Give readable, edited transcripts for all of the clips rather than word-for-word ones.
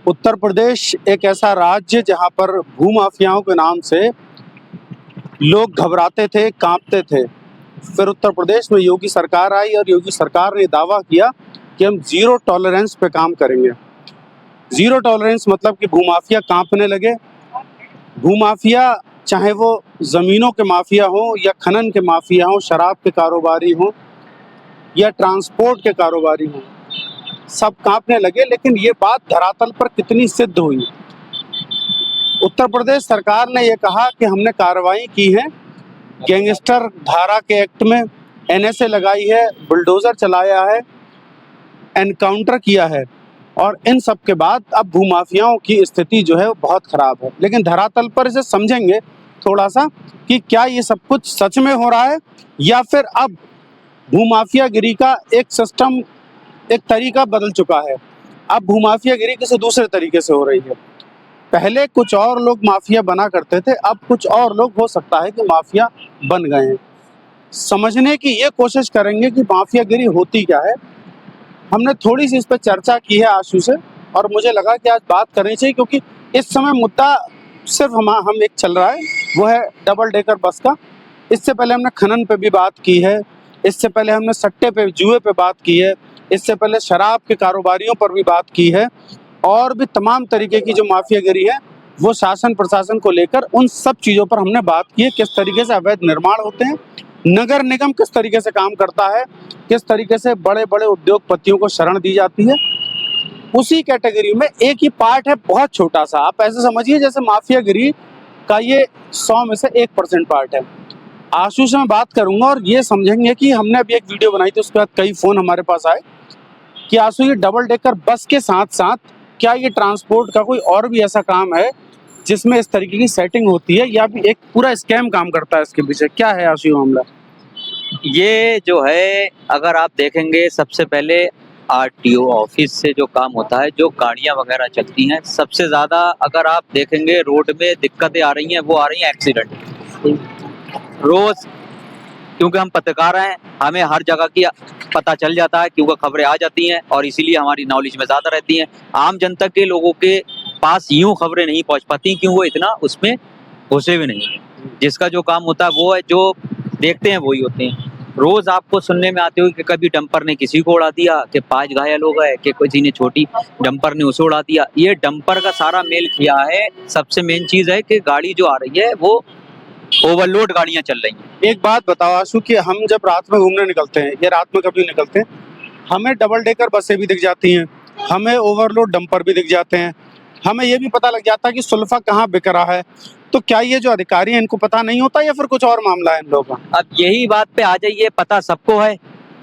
उत्तर प्रदेश एक ऐसा राज्य जहां पर भूमाफियाओं के नाम से लोग घबराते थे, कांपते थे। फिर उत्तर प्रदेश में योगी सरकार आई और योगी सरकार ने दावा किया कि हम ज़ीरो टॉलरेंस पे काम करेंगे। ज़ीरो टॉलरेंस मतलब कि भूमाफिया कांपने लगे। भूमाफिया चाहे वो ज़मीनों के माफिया हों या खनन के माफिया हों, शराब के कारोबारी हों या ट्रांसपोर्ट के कारोबारी हों, सब कांपने लगे। लेकिन ये बात धरातल पर कितनी सिद्ध हुई? उत्तर प्रदेश सरकार ने ये कहा कि हमने कार्रवाई की है, गैंगस्टर धारा के एक्ट में एनएसए लगाई है, बुलडोजर चलाया है, एनकाउंटर किया है, और इन सब के बाद अब भूमाफियाओं की स्थिति जो है वो बहुत खराब है। लेकिन धरातल पर इसे समझेंगे थोड़ा सा कि क्या ये सब कुछ सच में हो रहा है या फिर अब भूमाफियागिरी का एक सिस्टम, एक तरीका बदल चुका है। अब भूमाफियागिरी किसी दूसरे तरीके से हो रही है। पहले कुछ और लोग माफिया बना करते थे, अब कुछ और लोग हो सकता है कि माफिया बन गए हैं। समझने की ये कोशिश करेंगे कि माफियागिरी होती क्या है। हमने थोड़ी सी इस पर चर्चा की है आशु से, और मुझे लगा कि आज बात करनी चाहिए क्योंकि इस समय मुद्दा सिर्फ हम एक चल रहा है, वो है डबल डेकर बस का। इससे पहले हमने खनन पे भी बात की है, इससे पहले हमने सट्टे पे, जुए पे बात की है, इससे पहले शराब के कारोबारियों पर भी बात की है, और भी तमाम तरीके की जो माफियागिरी है वो शासन प्रशासन को लेकर, उन सब चीज़ों पर हमने बात की है। किस तरीके से अवैध निर्माण होते हैं, नगर निगम किस तरीके से काम करता है, किस तरीके से बड़े बड़े उद्योगपतियों को शरण दी जाती है। उसी कैटेगरी में एक ही पार्ट है, बहुत छोटा सा। आप ऐसे समझिए जैसे माफियागिरी का ये 100 में से 1% पार्ट है। आशु से मैं बात करूंगा और ये समझेंगे कि हमने अभी एक वीडियो बनाई थी, उसके बाद कई फ़ोन हमारे पास आए कि आशु ये डबल डेकर बस के साथ साथ क्या ये ट्रांसपोर्ट का कोई और भी ऐसा काम है जिसमें इस तरीके की सेटिंग होती है, या भी एक पूरा स्कैम काम करता है इसके पीछे? क्या है आशु मामला? ये जो है, अगर आप देखेंगे, सबसे पहले आरटीओ ऑफिस से जो काम होता है, जो गाड़ियां वगैरह चलती हैं, सबसे ज़्यादा अगर आप देखेंगे रोड में दिक्कतें आ रही हैं, वो आ रही हैं एक्सीडेंट। रोज़, क्योंकि हम पत्रकार हैं, हमें हर जगह की पता चल जाता है, क्योंकि खबरें आ जाती हैं और इसीलिए हमारी नॉलेज में ज़्यादा रहती हैं। आम जनता के लोगों के पास यूँ खबरें नहीं पहुँच पाती, क्यों? वो इतना उसमें घुसे हुए नहीं हैं। जिसका जो काम होता है वो है, जो देखते हैं वही होते हैं। रोज आपको सुनने में आते हो कि कभी डंपर ने किसी को उड़ा दिया, कि 5 घायल हो गए, कि किसी ने छोटी डंपर ने उसे उड़ा दिया। ये डंपर का सारा मेल किया है। सबसे मेन चीज है कि गाड़ी जो आ रही है वो ओवरलोड गाड़ियां चल रही हैं। एक बात बताओ आशु कि हम जब रात में घूमने निकलते हैं या रात में कभी निकलते हैं, हमें डबल डेकर बसें भी दिख जाती हैं, हमें ओवरलोड डंपर भी दिख जाते हैं, हमें ये भी पता लग जाता है कि सुल्फा कहाँ बिक रहा है। तो क्या ये जो अधिकारी हैं इनको पता नहीं होता या फिर कुछ और मामला है इन लोगों का? अब यही बात पे आ जाइए, पता सबको है।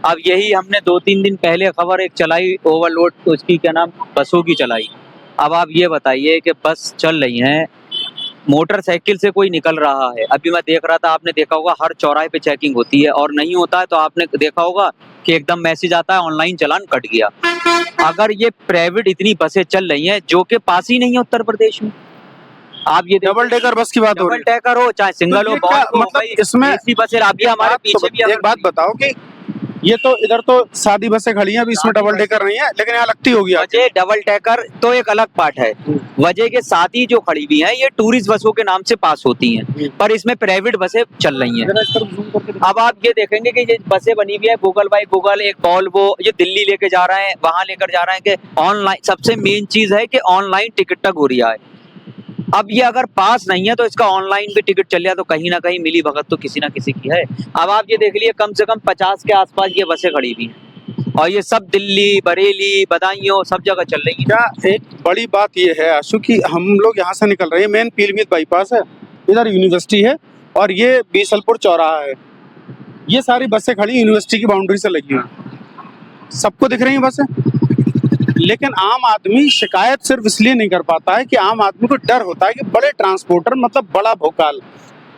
अब यही हमने 2-3 दिन पहले खबर एक चलाई, ओवरलोड उसकी क्या नाम, बसों की चलाई। अब आप ये बताइए कि बस चल रही हैं, मोटरसाइकिल से कोई निकल रहा है। अभी मैं देख रहा था, आपने देखा होगा हर चौराहे पे चेकिंग होती है, और नहीं होता है तो आपने देखा होगा कि एकदम मैसेज आता है, ऑनलाइन चालान कट गया। अगर ये प्राइवेट इतनी बसें चल रही हैं जो कि पास ही नहीं है उत्तर प्रदेश में, आप ये डबल डेकर बस की बात हो डबल रही है, डेकर हो चाहे सिंगल हो, ये क्या बहुत मतलब इसमें ऐसी बसें अभी हमारे पीछे भी एक बात बताओ कि ये तो इधर तो सादी बसें खड़ी हैं, अभी इसमें डबल डेकर नहीं है, लेकिन यहाँ लगती होगी आपको। वजह डबल डेकर तो एक अलग पार्ट है। वजह के साथ ही जो खड़ी हुई हैं, ये टूरिस्ट बसों के नाम से पास होती हैं, पर इसमें प्राइवेट बसें चल रही हैं। अब आप ये देखेंगे कि ये बसें बनी हुई है गूगल बाई गूगल, एक वॉल्वो, ये दिल्ली लेके जा रहे हैं, वहां लेकर जा रहे हैं कि ऑनलाइन। सबसे मेन चीज है कि ऑनलाइन टिकट तक हो रही है। अब ये अगर पास नहीं है तो इसका ऑनलाइन भी टिकट चल जाए तो कहीं ना कहीं मिली भगत तो किसी ना किसी की है। अब आप ये देख लिए, कम से कम 50 के आसपास ये बसें खड़ी हुई हैं, और ये सब दिल्ली, बरेली, बदायूं सब जगह चल रही हैं। क्या एक बड़ी बात ये है आशु कि हम लोग यहाँ से निकल रहे हैं, मेन पीलीभीत बाईपास है, इधर यूनिवर्सिटी है और ये बीसलपुर चौराहा है। ये सारी बसें खड़ी यूनिवर्सिटी की बाउंड्री से लगी हुई, सबको दिख रही हैं बसें। लेकिन आम आदमी शिकायत सिर्फ इसलिए नहीं कर पाता है कि आम आदमी को डर होता है कि बड़े ट्रांसपोर्टर मतलब बड़ा भोकाल,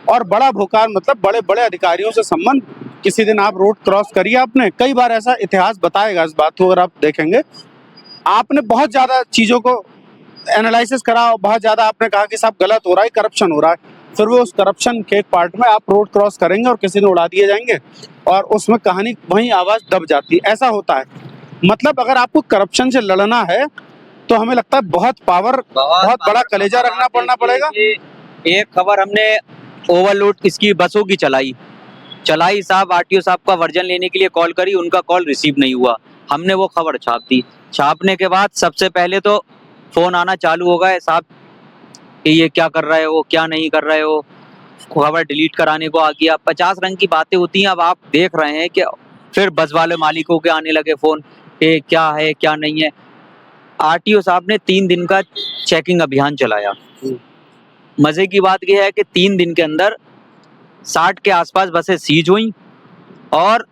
और बड़ा भोकाल मतलब बड़े बड़े अधिकारियों से संबंध। किसी दिन आप रोड क्रॉस करिए, आपने कई बार ऐसा इतिहास बताएगा इस बात को, अगर आप देखेंगे आपने बहुत ज़्यादा चीज़ों को एनालिसिस करा, बहुत ज़्यादा आपने कहा कि साहब गलत हो रहा है, करप्शन हो रहा है, फिर वो उस करप्शन के एक पार्ट में आप रोड क्रॉस करेंगे और किसी ने उड़ा दिए जाएंगे और उसमें कहानी वहीं आवाज़ दब जाती है। ऐसा होता है। मतलब अगर आपको करप्शन से लड़ना है तो हमें लगता है बहुत बहुत बड़ा कलेजा रखना पड़ेगा। एक खबर हमने ओवरलोड इसकी बसों की चलाई साहब, आरटीओ साहब का वर्जन लेने के लिए कॉल करी, उनका कॉल रिसीव नहीं हुआ। हमने वो खबर छाप दी। छापने के बाद सबसे पहले तो फोन आना चालू हो गए, साहब कि ये क्या कर रहे हो, क्या नहीं कर रहे हो, खबर डिलीट कराने को आ गया। 50 रंग की बातें होती हैं। अब आप देख रहे हैं कि फिर बस वाले मालिकों के आने लगे फोन कि क्या है क्या नहीं है। आरटीओ साहब ने 3 दिन का चेकिंग अभियान चलाया। मजे की बात यह है कि 3 दिन के अंदर 60 के आसपास बसें सीज हुई और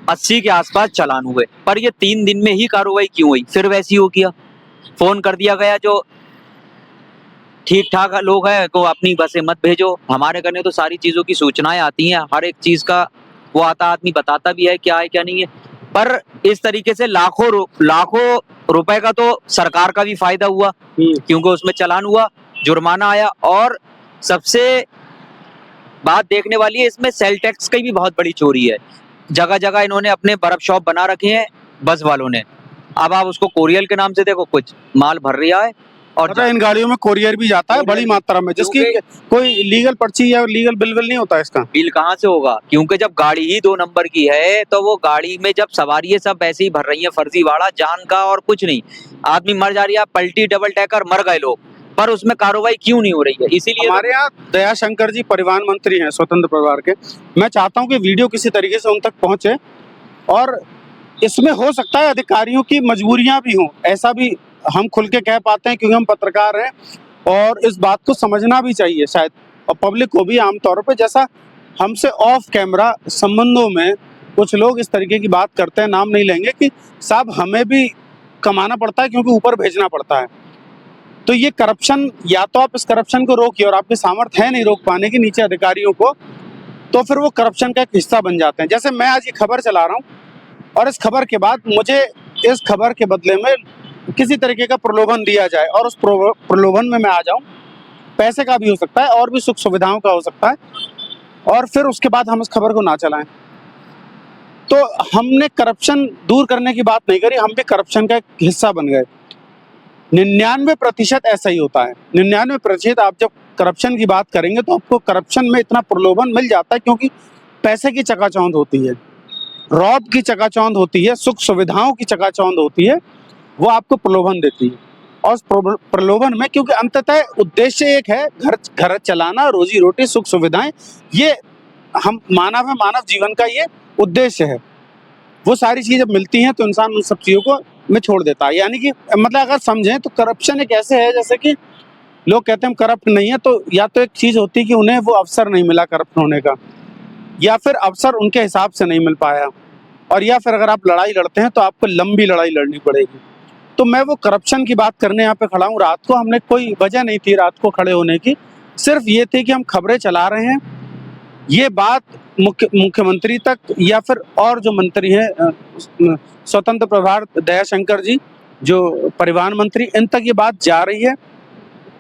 80 के आसपास चालान हुए। पर ये 3 दिन में ही कार्रवाई क्यों हुई? फिर वैसी हो गया, फोन कर दिया गया जो ठीक ठाक लोग हैं को अपनी बसें मत भेजो। हमारे करने तो सारी चीजों की सूचनाएं आती हैं, हर एक चीज का वो आता आदमी बताता भी है क्या नहीं है। पर इस तरीके से लाखों रुपए का तो सरकार का भी फायदा हुआ, क्योंकि उसमें चालान हुआ, जुर्माना आया। और सबसे बात देखने वाली है, इसमें सेल टैक्स की भी बहुत बड़ी चोरी है। जगह जगह इन्होंने अपने बर्फ शॉप बना रखे हैं बस वालों ने। अब आप उसको कोरियल के नाम से देखो, कुछ माल भर रहा है और इन गाड़ियों में कोरियर भी जाता है बड़ी मात्रा में, जिसकी कोई लीगल पर्ची या लीगल बिल नहीं होता इसका। बिल कहाँ से होगा? क्योंकि जब गाड़ी ही 2 नंबर की है तो वो गाड़ी में जब सवारी सब ऐसे ही भर रही है फर्जीवाड़ा, जान का और कुछ नहीं। आदमी मर जा रही है, पलटी डबल टैकर मर गए लोग, पर उसमें कार्रवाई क्यों नहीं हो रही है? इसीलिए हमारे यहाँ दयाशंकर जी परिवहन मंत्री हैं स्वतंत्र प्रभार के। मैं चाहता हूँ कि वीडियो किसी तरीके से उन तक पहुंचे, और इसमें हो सकता है अधिकारियों की मजबूरियां भी हों, ऐसा भी हम खुल के कह पाते हैं क्योंकि हम पत्रकार हैं, और इस बात को समझना भी चाहिए शायद, और पब्लिक को भी आमतौर पर। जैसा हमसे ऑफ कैमरा संबंधों में कुछ लोग इस तरीके की बात करते हैं, नाम नहीं लेंगे, कि साहब हमें भी कमाना पड़ता है क्योंकि ऊपर भेजना पड़ता है। तो ये करप्शन, या तो आप इस करप्शन को रोकिए, और आपके सामर्थ्य है नहीं रोक पाने की नीचे अधिकारियों को, तो फिर वो करप्शन का एक हिस्सा बन जाते हैं। जैसे मैं आज ये खबर चला रहा हूँ, और इस खबर के बाद मुझे इस खबर के बदले में किसी तरीके का प्रलोभन दिया जाए, और उस प्रलोभन में मैं आ जाऊं, पैसे का भी हो सकता है और भी सुख सुविधाओं का हो सकता है, और फिर उसके बाद हम इस खबर को ना चलाएं। तो हमने करप्शन दूर करने की बात नहीं करी, हम भी करप्शन का एक हिस्सा बन गए। 99% ऐसा ही होता है। 99% आप जब करप्शन की बात करेंगे तो आपको करप्शन में इतना प्रलोभन मिल जाता है, क्योंकि पैसे की चकाचौंध होती है, रौब की चकाचौंध होती है, सुख सुविधाओं की चकाचौंध होती है, वो आपको प्रलोभन देती है। और उस प्रलोभन में, क्योंकि अंततः उद्देश्य एक है, घर चलाना, रोजी रोटी, सुख सुविधाएं, ये हम मानव जीवन का ये उद्देश्य है। वो सारी चीजें जब मिलती हैं तो इंसान उन सब चीजों को में छोड़ देता है। यानी कि मतलब अगर समझें तो करप्शन एक ऐसे है, जैसे कि लोग कहते हैं हम करप्ट नहीं है, तो या तो एक चीज होती है कि उन्हें वो अवसर नहीं मिला करप्ट होने का, या फिर अवसर उनके हिसाब से नहीं मिल पाया, और या फिर अगर आप लड़ाई लड़ते हैं तो आपको लंबी लड़ाई लड़नी पड़ेगी। तो मैं वो करप्शन की बात करने यहाँ पे खड़ा हूँ। रात को हमने कोई वजह नहीं थी रात को खड़े होने की, सिर्फ ये थी कि हम खबरें चला रहे हैं, ये बात मुख्यमंत्री तक या फिर और जो मंत्री हैं स्वतंत्र प्रभार दयाशंकर जी जो परिवहन मंत्री, इन तक ये बात जा रही है,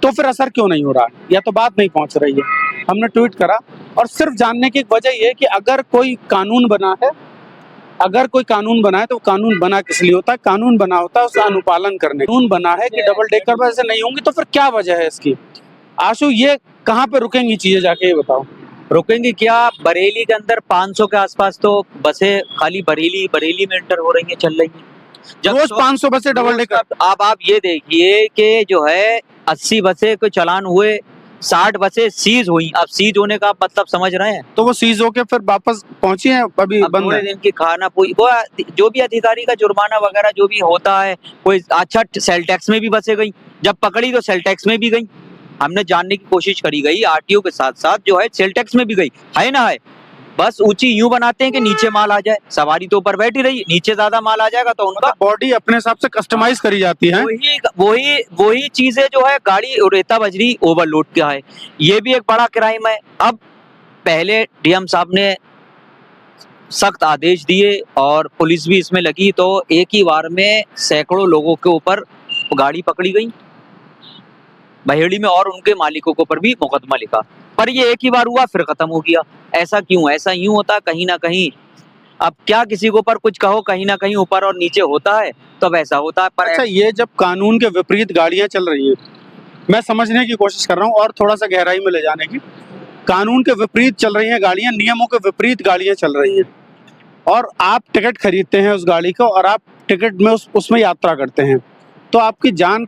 तो फिर असर क्यों नहीं हो रहा है, या तो बात नहीं पहुंच रही है। हमने ट्वीट करा, और सिर्फ जानने की एक वजह ये है कि अगर कोई कानून बना है, तो कानून बना किस लिए होता है? कानून बना होता है उसका अनुपालन करने। कानून बना है कि डबल डेकर बस ऐसे नहीं होंगी, तो फिर क्या वजह है इसकी? आशु, ये कहाँ पे रुकेंगी चीजें, जाके ये बताओ। रुकेंगे क्या? बरेली के अंदर 500 के आसपास तो बसें खाली बरेली में इंटर हो रही हैं, चल रही हैं। जब रोज 500 बसें डबल डेकर। अब आप ये देखिए कि जो है 80 बसें को चालान हुए, 60 बसें सीज हुई। अब सीज होने का मतलब समझ रहे हैं? तो वो सीज होके फिर वापस पहुंची है, अभी बंद है। दिन की खाना पूरी, वो जो भी अधिकारी का जुर्माना वगैरह जो भी होता है, कोई अच्छा सेल टैक्स में भी बसें गई, जब पकड़ी तो सेल टैक्स में भी गई। हमने जानने की कोशिश करी गई, आरटीओ के साथ साथ जो है सेल टैक्स में भी गई है ना है। बस ऊंची यूं बनाते हैं कि नीचे माल आ जाए, सवारी तो ऊपर बैठी रही, नीचे ज्यादा माल आ जाएगा तो उनका बॉडी अपने हिसाब से कस्टमाइज करी जाती है। वही चीजें जो है, गाड़ी रेता बजरी ओवरलोड क्या है, ये भी एक बड़ा क्राइम है। अब पहले डीएम साहब ने सख्त आदेश दिए और पुलिस भी इसमें लगी, तो एक ही बार में सैकड़ों लोगों के ऊपर गाड़ी पकड़ी गई बहेड़ी में, और उनके मालिकों के ऊपर भी मुकदमा लिखा। पर ये एक ही बार हुआ फिर खत्म हो गया। ऐसा क्यों? ऐसा यूं होता कहीं ना कहीं अब क्या किसी के ऊपर कुछ कहो, कहीं ना कहीं ऊपर और नीचे होता है, तो वैसा होता है। पर अच्छा, ये जब कानून के विपरीत गाड़ियां चल रही हैं, मैं समझने की कोशिश कर रहा हूँ और थोड़ा सा गहराई में ले जाने की। कानून के विपरीत चल रही हैं गाड़ियां, नियमों के विपरीत गाड़ियां चल रही हैं, और आप टिकट खरीदते हैं उस गाड़ी का और आप टिकट में उसमें यात्रा करते हैं, तो आपकी जान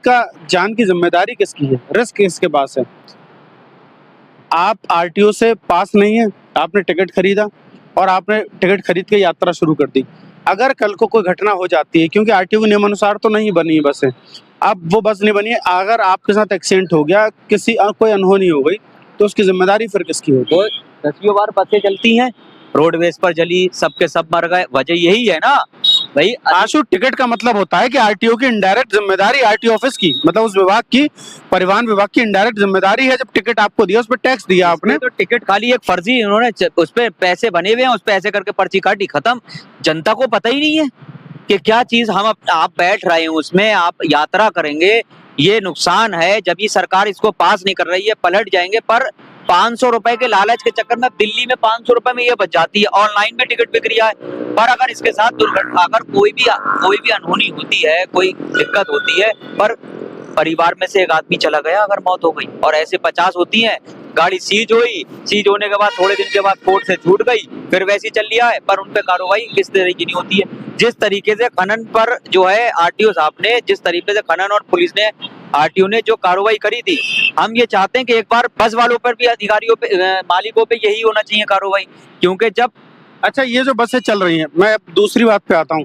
की जिम्मेदारी किसकी है? रिस्क किसके पास है? आप आरटीओ से पास नहीं है, आपने टिकट खरीदा और आपने टिकट खरीद के यात्रा शुरू कर दी। अगर कल को कोई घटना हो जाती है, क्योंकि आरटीओ के नियमानुसार तो नहीं बनी है बसें, अब वो बस नहीं बनी है, अगर आपके साथ एक्सीडेंट हो गया, कोई अनहोनी हो गई, तो उसकी जिम्मेदारी फिर किसकी होगी? वो 10 बार बसें चलती हैं, रोडवेज पर जली, सबके सब मर गए, वजह यही है ना भाई। आशु, टिकट का मतलब होता है कि आरटीओ की इनडायरेक्ट जिम्मेदारी, आरटीओ ऑफिस की, मतलब उस विभाग की, परिवहन विभाग की इनडायरेक्ट जिम्मेदारी है। जब टिकट आपको दिया, उस पर टैक्स दिया आपने, तो टिकट खाली एक फर्जी, इन्होंने उस पे पैसे बने हुए हैं, उस पे ऐसे करके पर्ची काटी, खत्म। जनता को पता ही नहीं है कि क्या चीज आप बैठ रहे हैं उसमें, आप यात्रा करेंगे, ये नुकसान है। जब ये सरकार इसको पास नहीं कर रही है, पलट जाएंगे। पर 500 रुपए के लालच के चक्कर में दिल्ली में 500 रुपए में ये बच जाती है, ऑनलाइन भी टिकट बिक रहा है। पर अगर इसके साथ दुर्घटना, अगर कोई भी अनहोनी होती है, कोई दिक्कत होती है, पर परिवार में से एक आदमी चला गया, अगर मौत हो गई, और ऐसे 50 होती हैं, गाड़ी सीज हुई, सीज होने के बाद थोड़े दिन के बाद कोर्ट से छूट गई, फिर वैसे चल लिया है, पर उन पे कार्रवाई किस तरीके की नहीं होती है। जिस तरीके से खनन पर जो है आरटीओ साहब ने, जिस तरीके से खनन और पुलिस ने, आरटीओ ने जो कार्रवाई करी थी, हम ये चाहते हैं कि एक बार बस वालों पर भी, अधिकारियों पे, मालिकों पे यही होना चाहिए कार्रवाई, क्योंकि जब। अच्छा, ये जो बसें चल रही हैं, मैं अब दूसरी बात पे आता हूँ।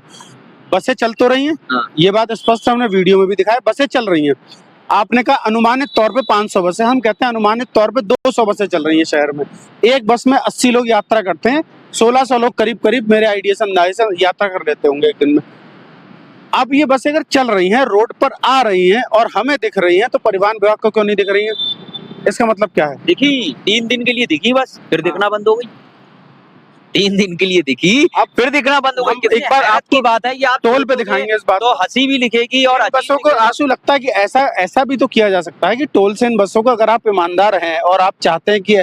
बसें चल तो रही हैं, ये बात स्पष्ट हमने वीडियो में भी दिखाया, बसें चल रही हैं। आपने कहा अनुमानित तौर पे 500 बसें, हम कहते हैं अनुमानित तौर पे 200 बसें चल रही हैं शहर में। एक बस में 80 लोग यात्रा करते हैं, 1600 लोग करीब मेरे आइडिया से अंदाजे से यात्रा कर लेते होंगे एक दिन में। अब ये बसें अगर चल रही हैं, रोड पर आ रही हैं और हमें दिख रही हैं, तो परिवहन विभाग को क्यों नहीं दिख रही हैं? इसका मतलब क्या है? दिखी 3 दिन के लिए दिखी, बस फिर दिखना बंद हो गई। 3 दिन के लिए दिखी, अब फिर दिखना बंद हो गई। एक बार आपकी बात है, ये आप टोल पे दिखाएंगे इस बात तो हंसी भी लिखेगी और बसों को। आंसू लगता है कि ऐसा भी तो किया जा सकता है कि टोल से इन बसों को, अगर आप ईमानदार हैं और आप चाहते हैं कि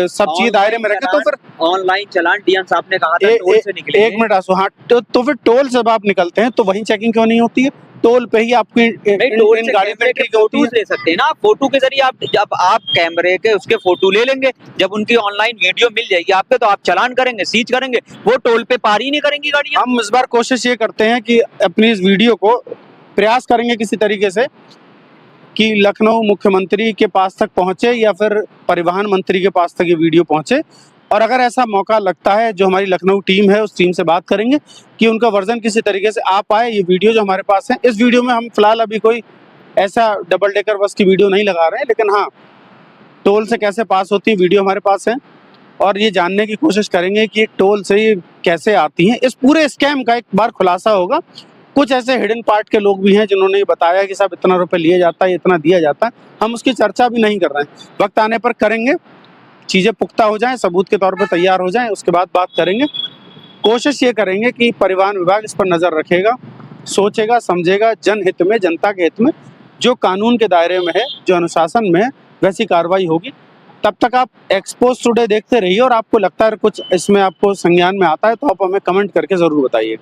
सब चीज दायरे में रखे, तो फिर ऑनलाइन चलान डीएम साहब ने कहा था टोल से निकलेंगे। एक मिनट आंसू, हाँ, तो फिर टोल से जब आप निकलते हैं तो वहीं चेकिंग क्यों नहीं होती है? टोल पे ही आपकी इन गाड़ी में एंट्री क्यों होती है? ले सकते हैं ना, फोटो के जरिए आप, जब आप कैमरे के उसके फोटो ले लेंगे, जब उनकी ऑनलाइन वीडियो मिल जाएगी आपके, तो आप चालान करेंगे, सीज करेंगे, वो टोल पे पार ही नहीं करेंगी गाड़ियां। हम इस बार कोशिश ये करते हैं कि अपनी इस वीडियो को प्रयास करेंगे किसी तरीके से कि लखनऊ मुख्यमंत्री के पास तक पहुंचे या फिर परिवहन मंत्री के पास तक ये वीडियो पहुंचे। और अगर ऐसा मौका लगता है, जो हमारी लखनऊ टीम है उस टीम से बात करेंगे कि उनका वर्जन किसी तरीके से आ पाए। ये वीडियो जो हमारे पास है, इस वीडियो में हम फिलहाल अभी कोई ऐसा डबल डेकर बस की वीडियो नहीं लगा रहे हैं, लेकिन हाँ, टोल से कैसे पास होती है वीडियो हमारे पास है, और ये जानने की कोशिश करेंगे कि टोल से ये कैसे आती हैं। इस पूरे स्कैम का एक बार खुलासा होगा। कुछ ऐसे हिडन पार्ट के लोग भी हैं जिन्होंने ये बताया कि साहब इतना रुपए लिए जाता है, इतना दिया जाता है। हम उसकी चर्चा भी नहीं कर रहे हैं, वक्त आने पर करेंगे, चीज़ें पुख्ता हो जाएं, सबूत के तौर पर तैयार हो जाएं, उसके बाद बात करेंगे। कोशिश ये करेंगे कि परिवहन विभाग इस पर नज़र रखेगा, सोचेगा, समझेगा, जनहित में, जनता के हित में, जो कानून के दायरे में है, जो अनुशासन में है, वैसी कार्रवाई होगी। तब तक आप एक्सपोज टुडे देखते रहिए, और आपको लगता है कुछ इसमें आपको संज्ञान में आता है तो आप हमें कमेंट करके ज़रूर बताइए।